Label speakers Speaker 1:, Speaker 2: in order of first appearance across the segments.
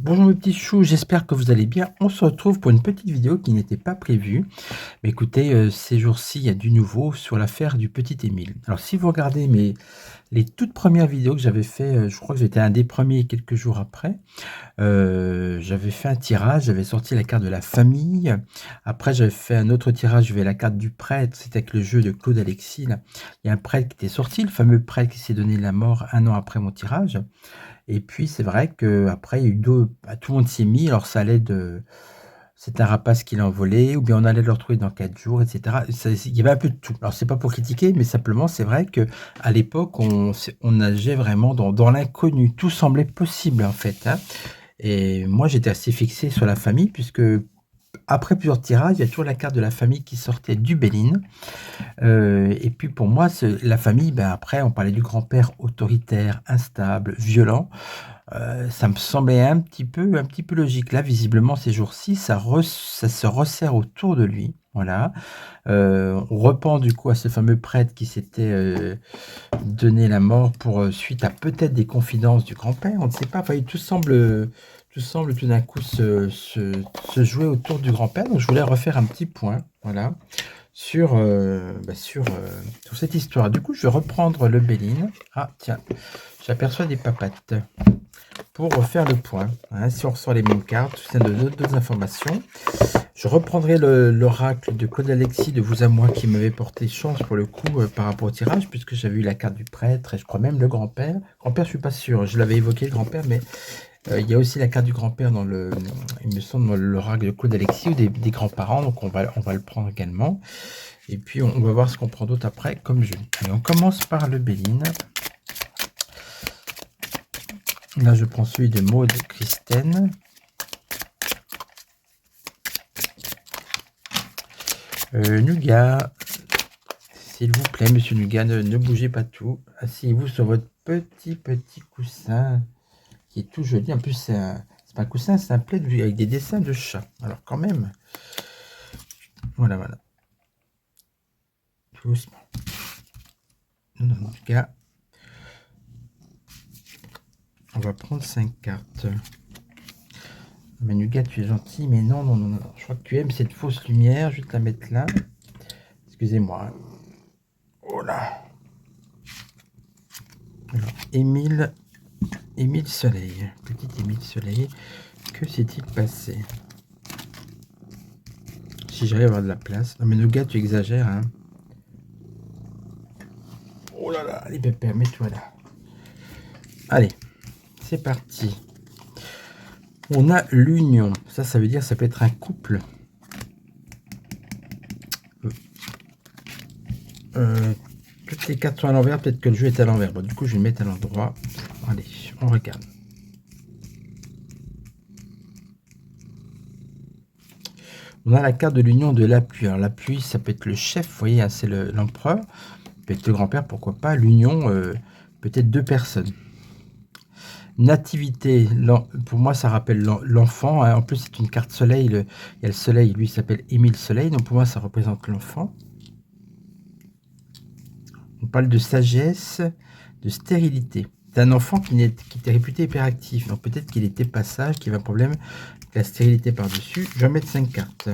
Speaker 1: Bonjour mes petits choux, j'espère que vous allez bien. On se retrouve pour une petite vidéo qui n'était pas prévue. Mais écoutez, ces jours-ci, il y a du nouveau sur l'affaire du petit Émile. Alors si vous regardez les toutes premières vidéos que j'avais fait, je crois que j'étais un des premiers quelques jours après, j'avais fait un tirage, j'avais sorti la carte de la famille. Après, j'avais fait un autre tirage, j'avais la carte du prêtre, c'était avec le jeu de Claude Alexis. Là. Il y a un prêtre qui était sorti, le fameux prêtre qui s'est donné la mort 1 an après mon tirage. Et puis c'est vrai qu'après il y a eu tout le monde s'y est mis, alors ça allait de c'est un rapace qui l'a envolé ou bien on allait le retrouver dans 4 jours et cetera. Il y avait un peu de tout. Alors c'est pas pour critiquer, mais simplement c'est vrai qu'à l'époque on nageait vraiment dans l'inconnu. Tout semblait possible en fait, hein. Et moi j'étais assez fixé sur la famille puisque après plusieurs tirages, il y a toujours la carte de la famille qui sortait du Béline. Et puis pour moi, la famille, ben après, on parlait du grand-père autoritaire, instable, violent. Ça me semblait un petit peu logique. Là, visiblement, ces jours-ci, ça se resserre autour de lui. Voilà. On repent du coup à ce fameux prêtre qui s'était donné la mort suite à peut-être des confidences du grand-père. On ne sait pas. Enfin, tout semble tout d'un coup se jouer autour du grand-père. Donc, je voulais refaire un petit point. Voilà sur cette histoire. Du coup, je vais reprendre le Béline. Ah, tiens, j'aperçois des papates pour refaire le point. Hein, si on ressort les mêmes cartes, ça donne d'autres informations. Je reprendrai l'oracle de Claude Alexis de Vous à moi qui m'avait porté chance pour le coup par rapport au tirage, puisque j'avais eu la carte du prêtre et je crois même le grand-père. Grand-père, je suis pas sûr. Je l'avais évoqué, le grand-père, mais il y a aussi la carte du grand-père il me semble, dans l'oracle de Claude Alexis ou des grands-parents, donc on va le prendre également. Et puis on va voir ce qu'on prend d'autre après comme jeu. Allez, on commence par le Béline. Là, je prends celui de Maud Christine. Nougat, s'il vous plaît, monsieur Nougat, ne bougez pas tout. Asseyez-vous sur votre petit coussin qui est tout joli. En plus, c'est pas un coussin, c'est un plaid avec des dessins de chat. Alors, quand même. Voilà. Tout doucement. Non, Nougat. On va prendre 5 cartes. Mais Nougat, tu es gentil, mais non. Je crois que tu aimes cette fausse lumière. Je vais te la mettre là. Excusez-moi. Oh là. Alors, Émile Soleil. Petit Émile Soleil. Que s'est-il passé? Si j'arrive à avoir de la place. Non mais Nougat, tu exagères, hein. Oh là là, allez pépère, mets-toi là. Allez, c'est parti. On a l'union. Ça veut dire ça peut être un couple. Toutes les cartes sont à l'envers. Peut-être que le jeu est à l'envers. Bon, du coup, je vais le mettre à l'endroit. Allez, on regarde. On a la carte de l'union de la pluie. Alors, la pluie, ça peut être le chef. Vous voyez, hein, c'est l'empereur. Peut être le grand-père, pourquoi pas. L'union, peut-être 2 personnes. Nativité, pour moi ça rappelle l'enfant, hein. En plus c'est une carte soleil, il y a le soleil, lui il s'appelle Émile Soleil, donc pour moi ça représente l'enfant. On parle de sagesse, de stérilité. C'est un enfant qui était réputé hyperactif, donc peut-être qu'il était pas sage, qu'il avait un problème avec la stérilité par-dessus. Je vais mettre 5 cartes.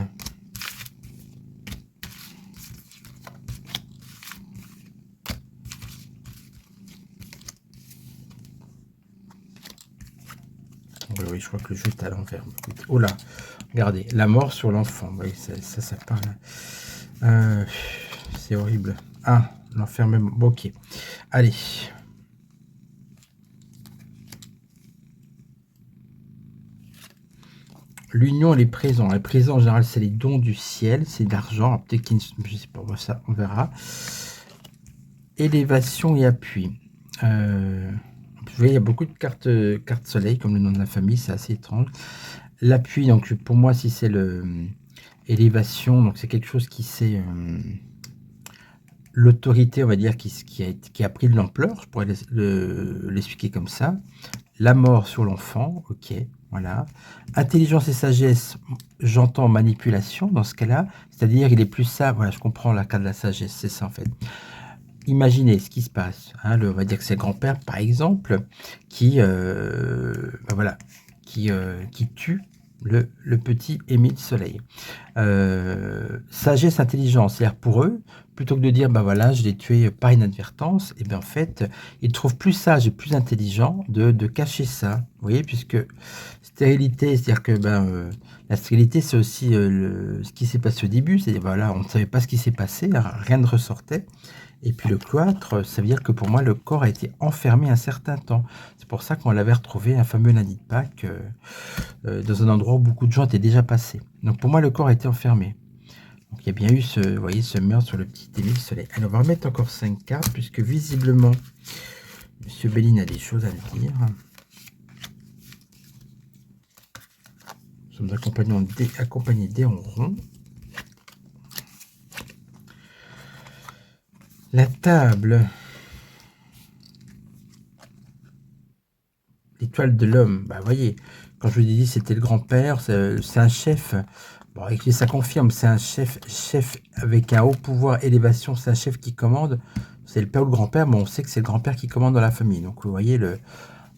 Speaker 1: Oui, je crois que le jeu est à l'envers. Oh là, regardez, la mort sur l'enfant. Oui, ça parle. C'est horrible. Ah, l'enfermement. Bon, ok. Allez. L'union, elle est présente. Elle est présente, en général, c'est les dons du ciel, c'est d'argent. Peut-être qu'il ne... Je sais pas, ça, on verra. Élévation et appui. Vous voyez, il y a beaucoup de cartes soleil, comme le nom de la famille, c'est assez étrange. L'appui, donc pour moi, si c'est élévation, donc c'est quelque chose qui c'est l'autorité, on va dire, qui a pris de l'ampleur, je pourrais l'expliquer comme ça. La mort sur l'enfant, ok, voilà. Intelligence et sagesse, j'entends manipulation dans ce cas-là, c'est-à-dire il est plus ça, voilà, je comprends la carte de la sagesse, c'est ça en fait. Imaginez ce qui se passe, hein, on va dire que c'est le grand-père, par exemple, qui, ben voilà, qui tue le petit Émile Soleil. Sagesse, intelligence, c'est-à-dire pour eux, plutôt que de dire, bah voilà, je l'ai tué par inadvertance, et bien en fait, ils trouvent plus sage et plus intelligent de cacher ça. Vous voyez, puisque stérilité, c'est-à-dire que la stérilité, c'est aussi ce qui s'est passé au début, c'est-à-dire voilà, on ne savait pas ce qui s'est passé, rien ne ressortait. Et puis le cloître, ça veut dire que pour moi, le corps a été enfermé un certain temps. C'est pour ça qu'on l'avait retrouvé, un fameux lundi de Pâques, dans un endroit où beaucoup de gens étaient déjà passés. Donc pour moi, le corps a été enfermé. Donc il y a bien eu vous voyez, ce meurtre sur le petit Émile Soleil. Alors on va remettre encore 5 cartes, puisque visiblement, M. Béline a des choses à dire. Nous sommes accompagnés des ronrons. La table. L'étoile de l'homme. Bah voyez, quand je vous ai dit c'était le grand-père, c'est un chef. Bon, et ça confirme, c'est un chef avec un haut pouvoir, élévation, c'est un chef qui commande. C'est le père ou le grand-père, mais on sait que c'est le grand-père qui commande dans la famille. Donc vous voyez, il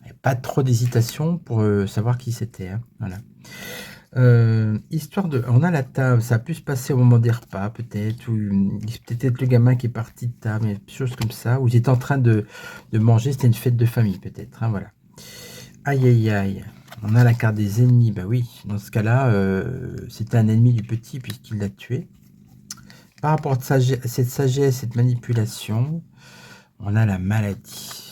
Speaker 1: n'y a pas trop d'hésitation pour savoir qui c'était. Hein. Voilà. Histoire de... On a la table, ça a pu se passer au moment des repas, peut-être, ou peut-être le gamin qui est parti de table, des choses comme ça, ou ils étaient en train de manger, c'était une fête de famille, peut-être, hein, voilà. Aïe, aïe, aïe. On a la carte des ennemis, bah oui, dans ce cas-là, c'était un ennemi du petit, puisqu'il l'a tué. Par rapport à cette sagesse, cette manipulation, on a la maladie.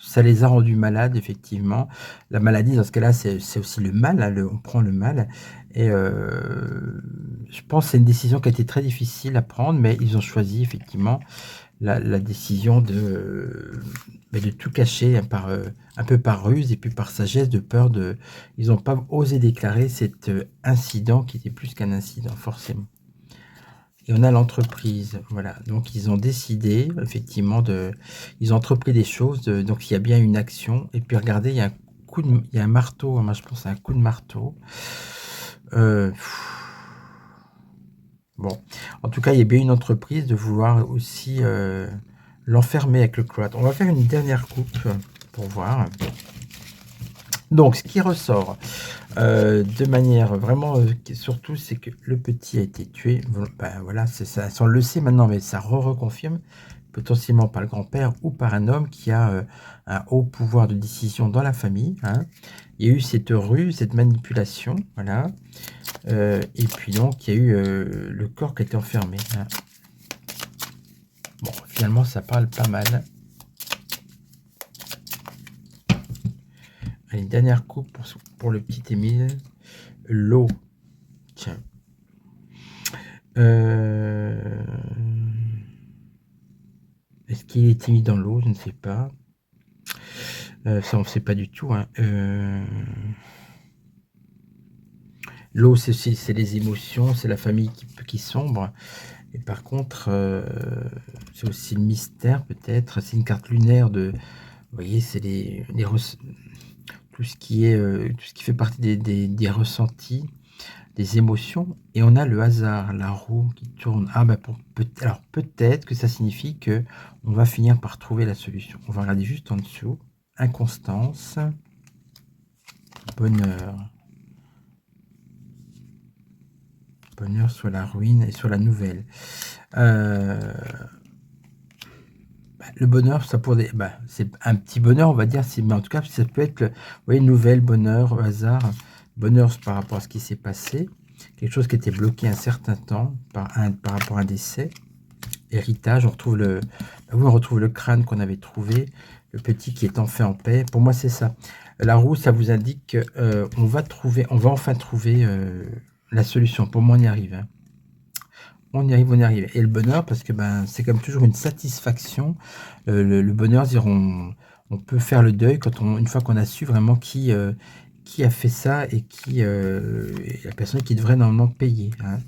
Speaker 1: Ça les a rendus malades, effectivement. La maladie, dans ce cas-là, c'est aussi le mal. Hein, on prend le mal. Et je pense que c'est une décision qui a été très difficile à prendre, mais ils ont choisi, effectivement, la décision de tout cacher un peu par ruse et puis par sagesse, de peur de... Ils n'ont pas osé déclarer cet incident qui était plus qu'un incident, forcément. Et on a l'entreprise, voilà. Donc ils ont décidé, effectivement, ils ont entrepris des choses, donc il y a bien une action. Et puis regardez, il y a il y a un marteau, moi je pense à un coup de marteau. Bon, en tout cas, il y a bien une entreprise de vouloir aussi l'enfermer avec le cloître. On va faire une dernière coupe pour voir. Donc, ce qui ressort de manière vraiment, surtout, c'est que le petit a été tué. Ben, voilà, ça, on le sait maintenant, mais ça reconfirme potentiellement par le grand-père ou par un homme qui a un haut pouvoir de décision dans la famille. Hein. Il y a eu cette ruse, cette manipulation, voilà. Et puis donc, il y a eu le corps qui a été enfermé. Hein. Bon, finalement, ça parle pas mal. Allez, dernière coupe pour le petit Émile. L'eau. Tiens. Est-ce qu'il est timide dans l'eau? Je ne sais pas. Ça, on ne sait pas du tout. Hein. L'eau, c'est les émotions, c'est la famille qui sombre. Et par contre, c'est aussi le mystère, peut-être. C'est une carte lunaire de... Vous voyez, c'est tout ce qui fait partie des ressentis, des émotions. Et on a le hasard, la roue qui tourne. Ah, alors peut-être que ça signifie que on va finir par trouver la solution. On va regarder juste en dessous. Inconstance. Bonheur. Bonheur sur la ruine et sur la nouvelle. Le bonheur, ça pourrait, c'est un petit bonheur, on va dire, mais en tout cas, ça peut être, vous voyez, nouvelle, bonheur, hasard, bonheur par rapport à ce qui s'est passé, quelque chose qui était bloqué un certain temps par rapport à un décès, héritage, on retrouve on retrouve le crâne qu'on avait trouvé, le petit qui est enfin en paix. Pour moi, c'est ça. La roue, ça vous indique qu'on va enfin trouver la solution. Pour moi, on y arrive. Hein. On y arrive, on y arrive. Et le bonheur, parce que ben, c'est comme toujours une satisfaction. Le bonheur, dire on peut faire le deuil quand une fois qu'on a su vraiment qui a fait ça et qui est la personne qui devrait normalement payer. Hein.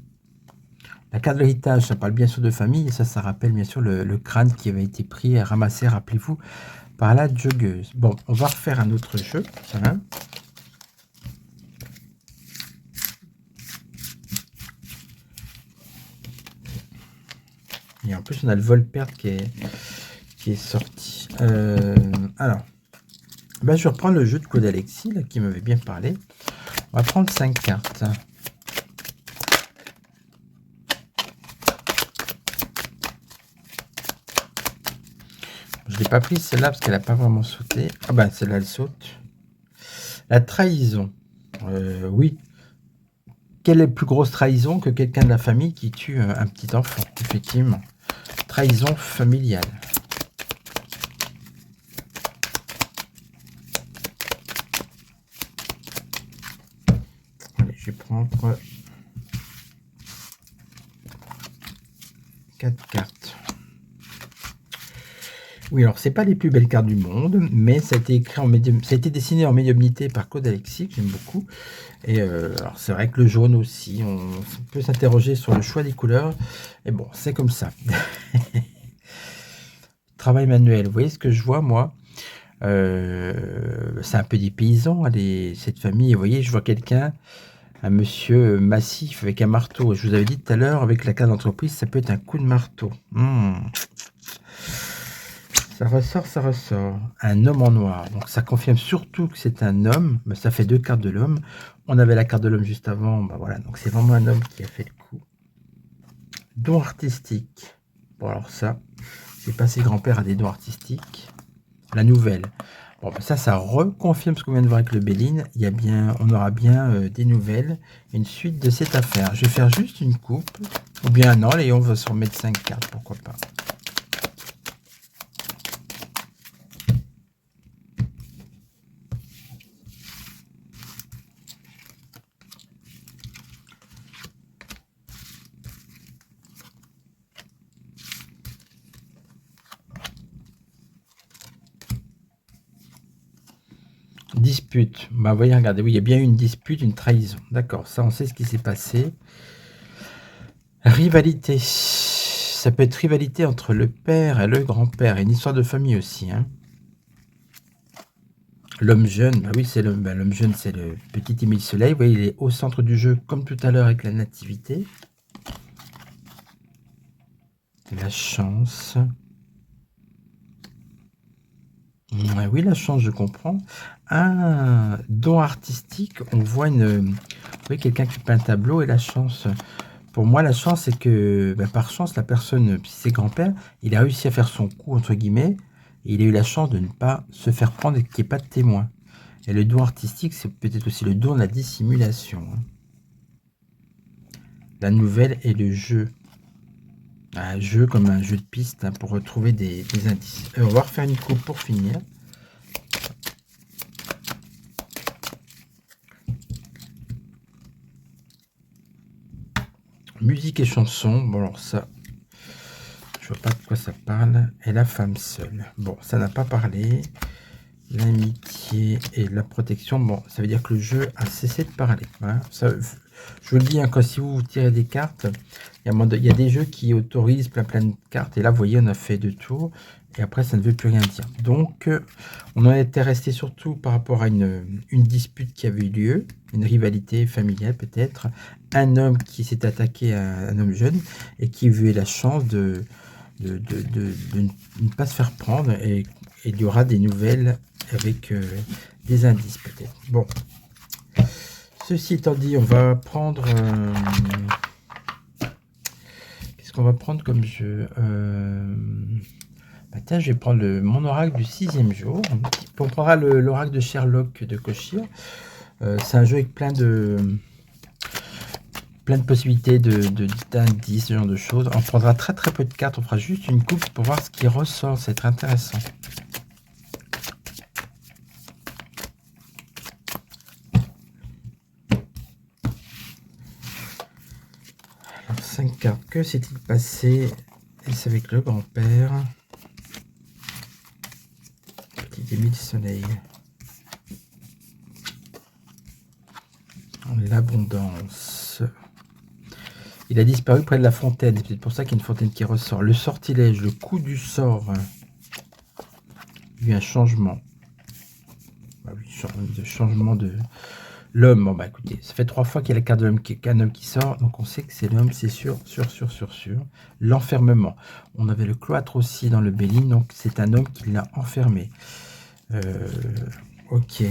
Speaker 1: La carte de l'héritage, ça parle bien sûr de famille, et ça rappelle bien sûr le crâne qui avait été pris et ramassé, rappelez-vous, par la joggeuse. Bon, on va refaire un autre jeu. Hein. Et en plus, on a le vol-perte qui est sorti. Alors, ben, je vais reprendre le jeu de Code Alexis, là, qui m'avait bien parlé. On va prendre 5 cartes. Je ne l'ai pas prise celle-là parce qu'elle n'a pas vraiment sauté. Ah ben celle-là elle saute. La trahison. Oui. Quelle est la plus grosse trahison que quelqu'un de la famille qui tue un petit enfant? Effectivement. Trahison familiale. Allez, je vais prendre 4 cartes. Oui, alors c'est pas les plus belles cartes du monde, mais ça a été écrit en ça a été dessiné en médiumnité par Code Alexis, que j'aime beaucoup. Et alors c'est vrai que le jaune aussi, on peut s'interroger sur le choix des couleurs. Et bon, c'est comme ça. Travail manuel, vous voyez ce que je vois moi? C'est un peu des paysans, cette famille. Vous voyez, je vois quelqu'un, un monsieur massif avec un marteau. Je vous avais dit tout à l'heure, avec la carte d'entreprise, ça peut être un coup de marteau. Ça ressort, ça ressort. Un homme en noir. Donc ça confirme surtout que c'est un homme. Mais ça fait 2 cartes de l'homme. On avait la carte de l'homme juste avant. Bah voilà, donc c'est vraiment un homme qui a fait le coup. Don artistique. Bon alors ça, j'ai passé grand-père à des dons artistiques. La nouvelle. Bon, bah ça reconfirme ce qu'on vient de voir avec le Béline. On aura bien des nouvelles, une suite de cette affaire. Je vais faire juste une coupe, ou bien non, et on va se remettre 5 cartes, pourquoi pas. Dispute. Bah, voyez, regardez, oui, il y a bien eu une dispute, une trahison. D'accord, ça, on sait ce qui s'est passé. Rivalité. Ça peut être rivalité entre le père et le grand-père. Une histoire de famille aussi. Hein. L'homme jeune, bah oui, c'est l'homme jeune, c'est le petit Émile Soleil. Vous voyez, il est au centre du jeu, comme tout à l'heure avec la nativité. La chance. Ouais, oui, la chance, je comprends. Un don artistique, on voit quelqu'un qui peint un tableau et la chance. Pour moi, la chance, c'est que par chance, la personne, si c'est grand-père, il a réussi à faire son coup, entre guillemets, et il a eu la chance de ne pas se faire prendre et qu'il n'y ait pas de témoin. Et le don artistique, c'est peut-être aussi le don de la dissimulation. Hein. La nouvelle est le jeu. Un jeu comme un jeu de piste hein, pour retrouver des indices. On va refaire une coupe pour finir. Musique et chanson. Bon, alors ça, je vois pas de quoi ça parle. Et la femme seule. Bon, ça n'a pas parlé. L'amitié et la protection. Bon, ça veut dire que le jeu a cessé de parler. Hein. Ça, je vous le dis, hein, quand si vous tirez des cartes, il y a des jeux qui autorisent plein de cartes. Et là, vous voyez, on a fait 2 tours. Et après, ça ne veut plus rien dire. Donc, on en était resté surtout par rapport à une dispute qui avait eu lieu. Une rivalité familiale, peut-être. Un homme qui s'est attaqué à un homme jeune et qui a eu la chance de ne pas se faire prendre. Et il y aura des nouvelles avec des indices, peut-être. Bon. Ceci étant dit, on va prendre... Qu'est-ce qu'on va prendre comme jeu tiens, je vais prendre mon oracle du 6e jour. On prendra l'oracle de Sherlock de Koshir. C'est un jeu avec plein de possibilités d'indices, ce genre de choses. On prendra très peu de cartes. On fera juste une coupe pour voir ce qui ressort. C'est très intéressant. 5 cartes. Que s'est-il passé? Est-ce avec le grand-père? Petit Émile Soleil. L'abondance. Il a disparu près de la fontaine. C'est peut-être pour ça qu'il y a une fontaine qui ressort. Le sortilège, le coup du sort. Il y a eu un changement. Bah oui, changement de l'homme. Bon bah écoutez, ça fait 3 fois qu'il y a la carte de l'homme qu'un homme qui sort. Donc on sait que c'est l'homme, c'est sûr. L'enfermement. On avait le cloître aussi dans le Béline. Donc c'est un homme qui l'a enfermé. Ok.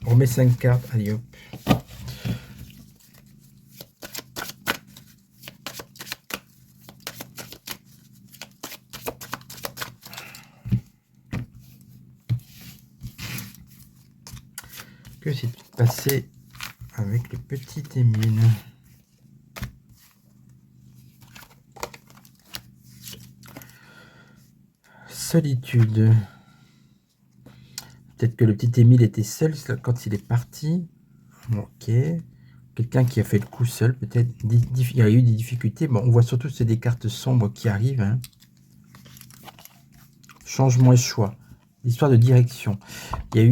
Speaker 1: On remet 5 cartes. Allez hop. Que s'est-il passé avec le petit Émile? Solitude. Peut-être que le petit Émile était seul quand il est parti. Ok. Quelqu'un qui a fait le coup seul, peut-être. Il y a eu des difficultés. Bon, on voit surtout que c'est des cartes sombres qui arrivent. Hein. Changement et choix. L'histoire de direction. Il y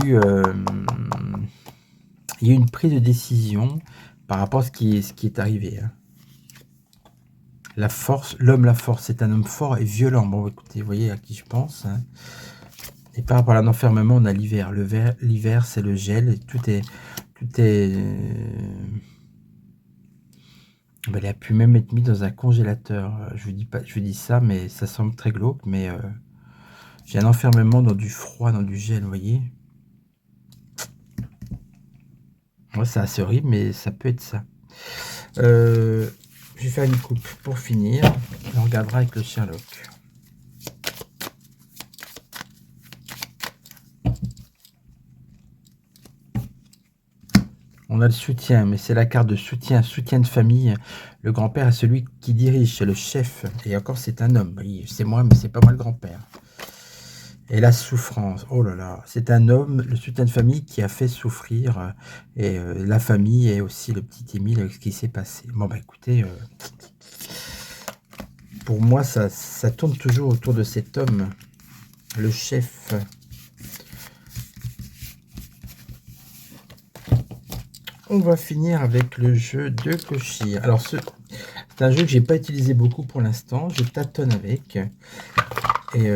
Speaker 1: a eu une prise de décision par rapport à ce qui est arrivé. Hein. La force, l'homme, la force, c'est un homme fort et violent. Bon, écoutez, vous voyez à qui je pense. Hein. Et par rapport à l'enfermement, on a l'hiver. L'hiver, c'est le gel. Et tout est... Ben, il a pu même être mis dans un congélateur. Je vous dis ça, mais ça semble très glauque. Mais j'ai un enfermement dans du froid, dans du gel, vous voyez. Ouais, c'est assez horrible, mais ça peut être ça. Je vais faire une coupe pour finir. On regardera avec le Sherlock. On a le soutien, mais c'est la carte de soutien, soutien de famille. Le grand-père est celui qui dirige, c'est le chef. Et encore, c'est un homme. Oui, c'est moi, mais c'est pas moi le grand-père. Et la souffrance, oh là là, c'est un homme, le soutien de famille qui a fait souffrir. Et la famille et aussi le petit Émile avec ce qui s'est passé. Bon, bah écoutez, pour moi, ça tourne toujours autour de cet homme, le chef. On va finir avec le jeu de Koshi. Alors, c'est un jeu que j'ai pas utilisé beaucoup pour l'instant. Je tâtonne avec. Et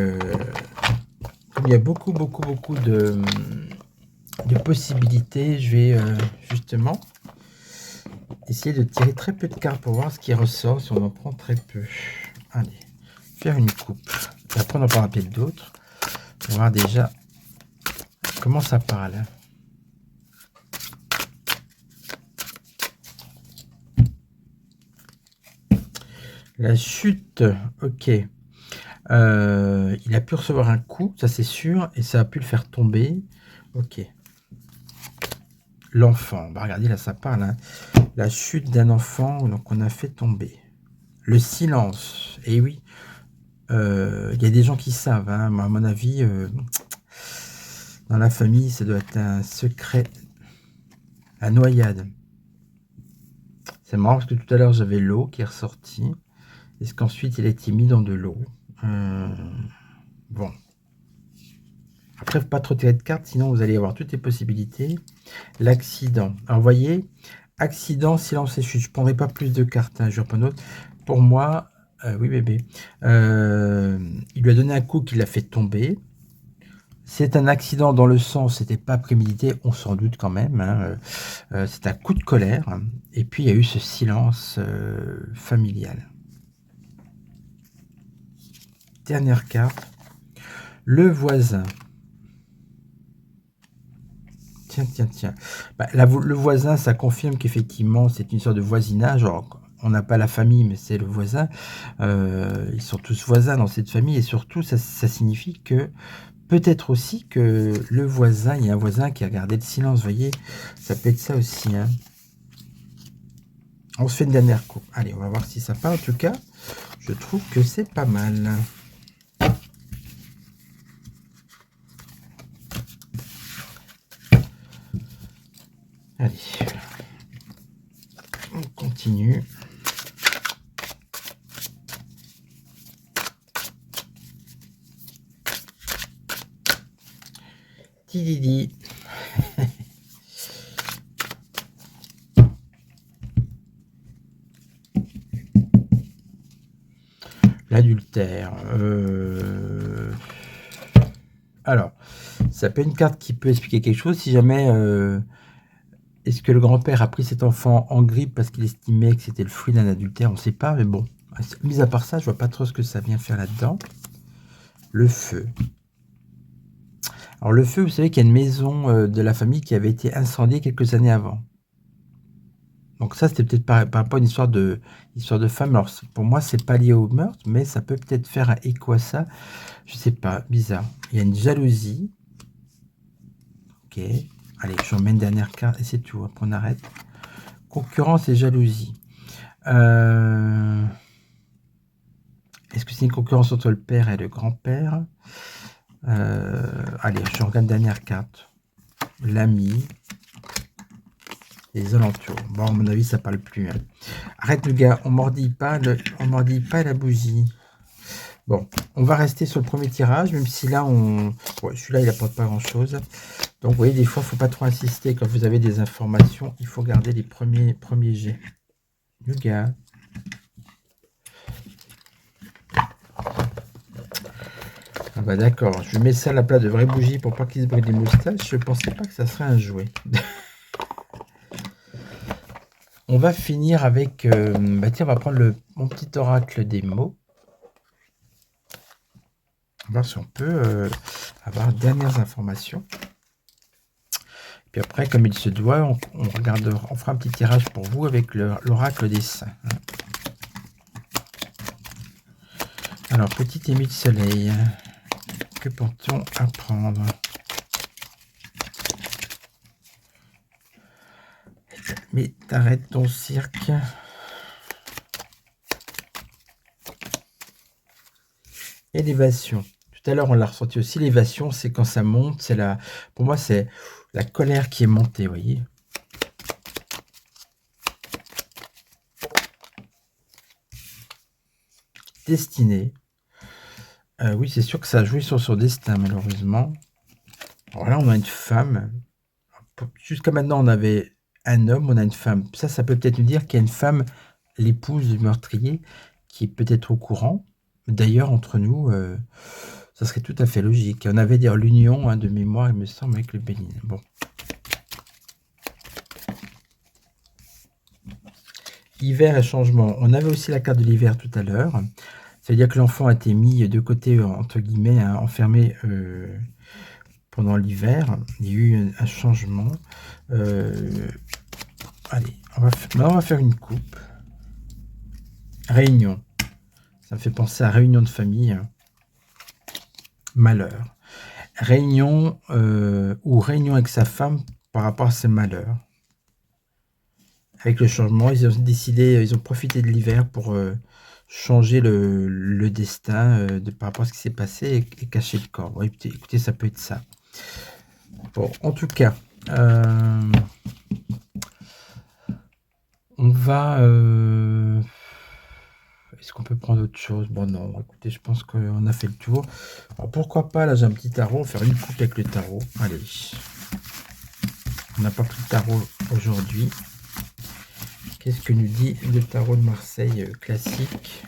Speaker 1: il y a beaucoup de possibilités. Je vais justement essayer de tirer très peu de cartes pour voir ce qui ressort si on en prend très peu. Allez, faire une coupe. Et après, on en prendra peut-être d'autres. On va voir déjà comment ça parle. La chute, ok. Il a pu recevoir un coup, ça c'est sûr, et ça a pu le faire tomber. Ok. L'enfant, bah regardez là ça parle. Hein. La chute d'un enfant, donc on a fait tomber. Le silence, et oui. Il y a des gens qui savent, hein. À mon avis, dans la famille, ça doit être un secret. La noyade. C'est marrant parce que tout à l'heure j'avais l'eau qui est ressortie. Est-ce qu'ensuite il a été mis dans de l'eau? Bon. Après, il ne faut pas trop tirer de cartes, sinon vous allez avoir toutes les possibilités. L'accident. Alors, vous voyez, accident, silence et chute. Je ne prendrai pas plus de cartes, hein, je vais reprendre d'autres. Pour moi, oui bébé, il lui a donné un coup qui l'a fait tomber. C'est un accident dans le sens, c'était pas prémédité, on s'en doute quand même. Hein, c'est un coup de colère. Et puis, il y a eu ce silence familial. Dernière carte. Le voisin. Tiens. Bah, le voisin, ça confirme qu'effectivement, c'est une sorte de voisinage. Alors, on n'a pas la famille, mais c'est le voisin. Ils sont tous voisins dans cette famille. Et surtout, ça signifie que peut-être aussi que le voisin, il y a un voisin qui a gardé le silence. Vous voyez, ça peut être ça aussi. Hein. On se fait une dernière coupe. Allez, on va voir si ça part. En tout cas, je trouve que c'est pas mal. Allez, on continue. Petit Didi. L'adultère. Alors, ça peut être une carte qui peut expliquer quelque chose. Si jamais, est-ce que le grand-père a pris cet enfant en grippe parce qu'il estimait que c'était le fruit d'un adultère? On ne sait pas, mais bon. Mis à part ça, je vois pas trop ce que ça vient faire là-dedans. Le feu. Alors le feu, vous savez qu'il y a une maison de la famille qui avait été incendiée quelques années avant. Donc ça, c'était peut-être par rapport à une histoire de femme. Alors pour moi, c'est pas lié au meurtre, mais ça peut peut-être faire un écho à ça. Je sais pas, bizarre. Il y a une jalousie. Ok. Allez, je remets une dernière carte et c'est tout. Après, on arrête. Concurrence et jalousie. Est-ce que c'est une concurrence entre le père et le grand-père? Allez, je regarde une dernière carte. L'ami. Les alentours. Bon, à mon avis, ça parle plus. Hein. Arrête le gars, on mordit pas la bougie. Bon, on va rester sur le premier tirage, même si là, celui-là, il apporte pas grand-chose. Donc, vous voyez, des fois, il ne faut pas trop insister. Quand vous avez des informations, il faut garder les premiers jets. Le gars. Ah bah d'accord, je mets ça à la place de vraie bougie pour pas qu'il se brûle les moustaches. Je pensais pas que ça serait un jouet. On va finir avec... bah tiens, on va prendre mon petit oracle des mots. On va voir si on peut avoir dernières informations. Puis après, comme il se doit, on fera un petit tirage pour vous avec l'oracle des saints. Alors, petit Émile Soleil, que peut-on apprendre? Mais t'arrêtes ton cirque. Élévation. Tout à l'heure, on l'a ressenti aussi. L'élévation, c'est quand ça monte. Pour moi, c'est la colère qui est montée, vous voyez. Destinée. Oui, c'est sûr que ça a joué sur son destin, malheureusement. Alors là, on a une femme. Jusqu'à maintenant, on avait un homme, on a une femme. Ça peut peut-être nous dire qu'il y a une femme, l'épouse du meurtrier, qui est peut-être au courant. D'ailleurs, entre nous, ça serait tout à fait logique. On avait dire l'union de mémoire, il me semble, avec le Bénin. Bon. Hiver et changement. On avait aussi la carte de l'hiver tout à l'heure. Ça veut dire que l'enfant a été mis de côté, entre guillemets, hein, enfermé pendant l'hiver. Il y a eu un changement. Allez, maintenant on va faire une coupe. Réunion. Ça me fait penser à réunion de famille. Malheur. Réunion ou réunion avec sa femme par rapport à ses malheurs. Avec le changement, ils ont décidé, ils ont profité de l'hiver pour changer le destin par rapport à ce qui s'est passé et cacher le corps. Ouais, écoutez, ça peut être ça. Bon, en tout cas, on va... Est-ce qu'on peut prendre autre chose? Bon, non, écoutez, je pense qu'on a fait le tour. Alors, pourquoi pas, là, j'ai un petit tarot, faire une coupe avec le tarot. Allez. On n'a pas pris de tarot aujourd'hui. Qu'est-ce que nous dit le tarot de Marseille classique?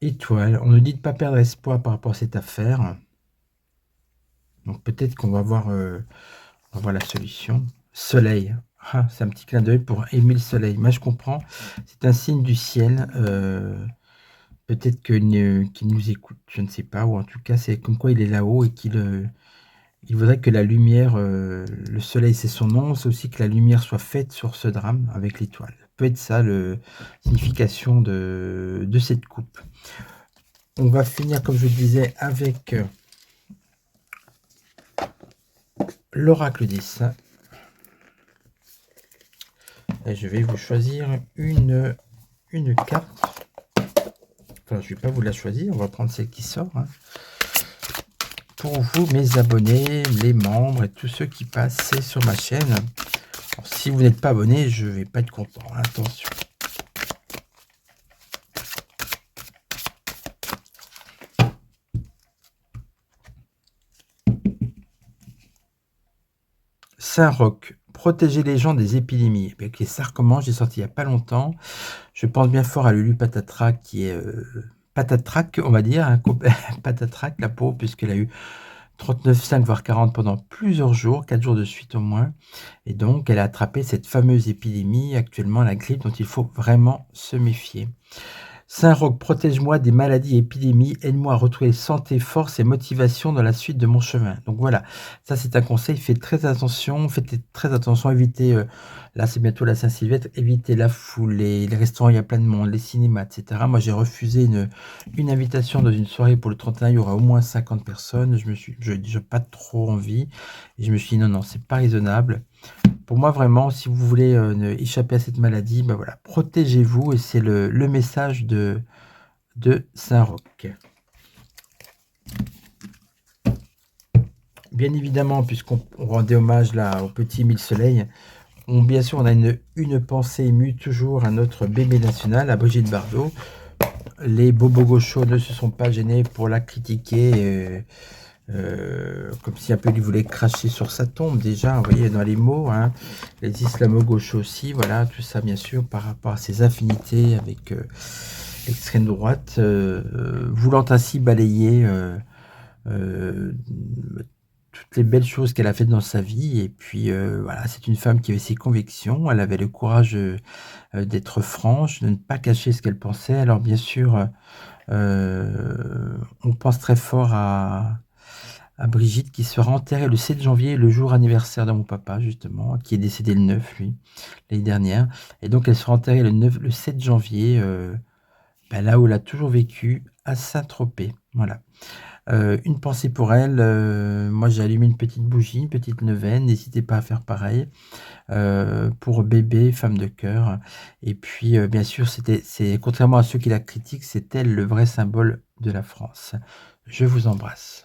Speaker 1: Étoile. On nous dit de ne pas perdre espoir par rapport à cette affaire. Donc peut-être qu'on va voir la solution. Soleil. Ah, c'est un petit clin d'œil pour Émile Soleil. Moi, je comprends. C'est un signe du ciel. Peut-être qu'il nous écoute, je ne sais pas. Ou en tout cas, c'est comme quoi il est là-haut et qu'il voudrait que la lumière, le soleil, c'est son nom. C'est aussi que la lumière soit faite sur ce drame avec l'étoile. Peut être ça, la signification de cette coupe. On va finir, comme je disais, avec l'oracle des saints. Et je vais vous choisir une carte. Enfin, je ne vais pas vous la choisir, on va prendre celle qui sort. Hein. Pour vous, mes abonnés, les membres et tous ceux qui passent sur ma chaîne. Alors, si vous n'êtes pas abonné, je vais pas être content, hein, attention. Saint-Roch, protéger les gens des épidémies. Eh bien, ça recommence, j'ai sorti il y a pas longtemps. Je pense bien fort à Lulu Patatrac qui est patatrac, on va dire, hein, patatrac, la pauvre, puisqu'elle a eu 39,5 voire 40 pendant plusieurs jours, 4 jours de suite au moins. Et donc, elle a attrapé cette fameuse épidémie, actuellement la grippe, dont il faut vraiment se méfier. Saint-Roch, protège-moi des maladies et épidémies, aide-moi à retrouver santé, force et motivation dans la suite de mon chemin. Donc voilà, ça c'est un conseil, faites très attention, évitez, là c'est bientôt la Saint-Sylvestre, évitez la foule, les restaurants, il y a plein de monde, les cinémas, etc. Moi j'ai refusé une invitation dans une soirée pour le 31, il y aura au moins 50 personnes, je n'ai pas trop envie, et je me suis dit non, non, c'est pas raisonnable. Pour moi, vraiment, si vous voulez échapper à cette maladie, ben voilà, protégez-vous et c'est le message de Saint-Roch. Bien évidemment, puisqu'on rendait hommage là au petit Émile Soleil, bien sûr, on a une pensée émue toujours à notre bébé national, à Brigitte Bardot. Les bobos gauchos ne se sont pas gênés pour la critiquer. Comme si un peu il voulait cracher sur sa tombe déjà, vous voyez dans les mots, hein, les islamo-gauches aussi, voilà, tout ça bien sûr par rapport à ses affinités avec l'extrême droite, voulant ainsi balayer toutes les belles choses qu'elle a faites dans sa vie, et puis voilà, c'est une femme qui avait ses convictions, elle avait le courage d'être franche, de ne pas cacher ce qu'elle pensait. Alors bien sûr, on pense très fort à Brigitte qui sera enterrée le 7 janvier, le jour anniversaire de mon papa justement, qui est décédé le 9 lui, l'année dernière. Et donc elle sera enterrée le 7 janvier, là où elle a toujours vécu, à Saint-Tropez. Voilà. Une pensée pour elle, moi j'ai allumé une petite bougie, une petite neuvaine, n'hésitez pas à faire pareil, pour bébé, femme de cœur. Et puis bien sûr, c'est contrairement à ceux qui la critiquent, c'est elle le vrai symbole de la France. Je vous embrasse.